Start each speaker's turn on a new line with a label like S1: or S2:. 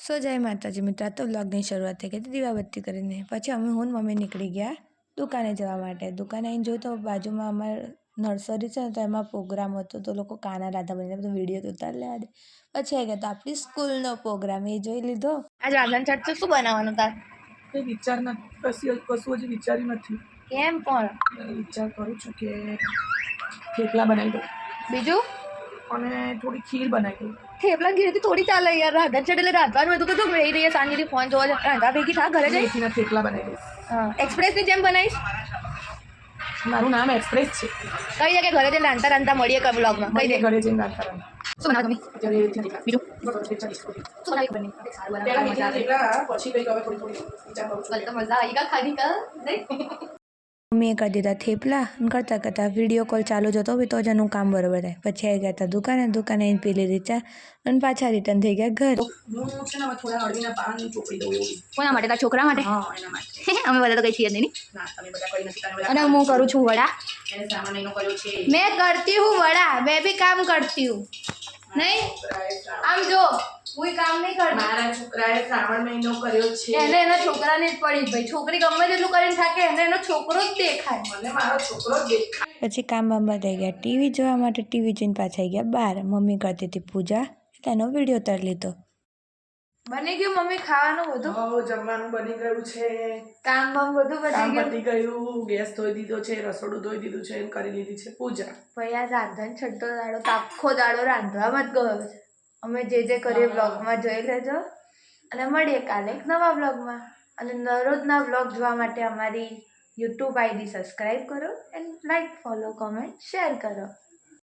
S1: જય માતાજી મિત્રો, તો વ્લોગની શરૂઆત થઈ ગઈ હતી દીવાબત્તી કરીને. પછી અમે હું ને મમ્મી નીકળી ગયા દુકાને જવા માટે. દુકાને આવીને જોયું તો બાજુમાં અમારે નર્સરી છે ને, તો એમાં પ્રોગ્રામ હતો. તો લોકો કાના રાધા બનીને બધો વિડીયો તો ઉતાર લેવા દે. પછી આવી ગયા તો આપણી સ્કૂલનો પ્રોગ્રામ એ જોઈ લીધો. આજ રાંધણ છઠ તો શું બનાવવાનું તાર?
S2: કંઈ વિચાર નથી, કશું હજી વિચાર્યું નથી.
S1: કેમ પણ?
S2: વિચાર કરું છું કે થેપલા બનાવી દઉં,
S1: બીજું
S2: અને થોડી ખીર બનાવી દઉં.
S1: થેપલા ઘીરેથી થોડી ચાલે યાર. રાંધણ છઠ એટલે રાંધવાનું હતું કે તું રહી રહીએ શાંતિથી ફોન જોવા જાય. રાંધા ભેગી થા ઘરે જઈ.
S2: મેથીના થેપલા બનાવી દઈશ.
S1: હા, એક્સપ્રેસની જેમ બનાવીશ.
S2: મારું નામ એક્સપ્રેસ છે.
S1: કઈ જગ્યાએ ઘરે જઈને રાંધતા રાંધતા મળીએ કઈ વ્લોગમાં. કઈ દે
S2: ઘરે જઈને રાંધતા રાંધતા.
S1: શું બનાવો તમે?
S2: બીજું
S1: શું બનાવી?
S2: પછી કંઈક હવે થોડી વિચાર કરું છું.
S1: મજા આવી ગઈ ખાધી કા મમ્મીએ કરી દીધા થેપલા અને કરતાં કરતાં વિડીયો કોલ ચાલુ જ હતો તો જ એનું કામ બરોબર થાય. પછી આવી ગયા હતા દુકાને પી લીધી ચા અને પાછા રિટર્ન થઈ ગયા ઘર.
S2: હું છે ને હવે થોડા અળવીના પાન ચોપડી દઉં એવું.
S1: કોના માટે? તારા છોકરા માટે?
S2: હા, એના માટે.
S1: અમે બધા તો કઈ છીએ જ નહીં.
S2: ના, તમે બધા કોઈ નથી.
S1: અને હું કરું છું વડા.
S2: એને સામાન એનો કર્યો છે.
S1: मैं करती हूँ वड़ा, मैं भी काम करती हूँ. नहीं આમ જો કોઈ કામ નહીં કરતી.
S2: મારા છોકરાએ શ્રાવણ મહિનો કર્યો છે.
S1: એને એના છોકરાને જ પડી ભાઈ. છોકરી ગમે તેટલું કરીને થાકે એને એનો છોકરો જ દેખાય.
S2: મને મારો છોકરો જ દેખાય.
S1: પછી કામ બાંબા થઈ ગયા ટીવી જોવા માટે. ટીવી જોઈને પાછા આવી ગયા બહાર. મમ્મી કરતી હતી પૂજા, તેનો વિડીયો ઉતારી લીધો. બની ગયું મમ્મી ખાવાનું બધું?
S2: હો, જમવાનું બની ગયું છે.
S1: કામ બામ બધું
S2: પતી ગયું. ગેસ ધોઈ દીધો છે, રસોડું ધોઈ દીધું છે, કરી લીધી છે પૂજા.
S1: ભાઈ આ રાંધણ છઠ્ઠો દાડો તો આખો દાડો રાંધવામાં જ ગયો છે. અમે જે કરીએ બ્લોગમાં જોઈ લેજો અને મળીએ કાલે એક નવા બ્લોગમાં. અને દરરોજના બ્લોગ જોવા માટે અમારી યુટ્યુબ આઈડી સબસ્ક્રાઈબ કરો and like, follow, comment, share કરો.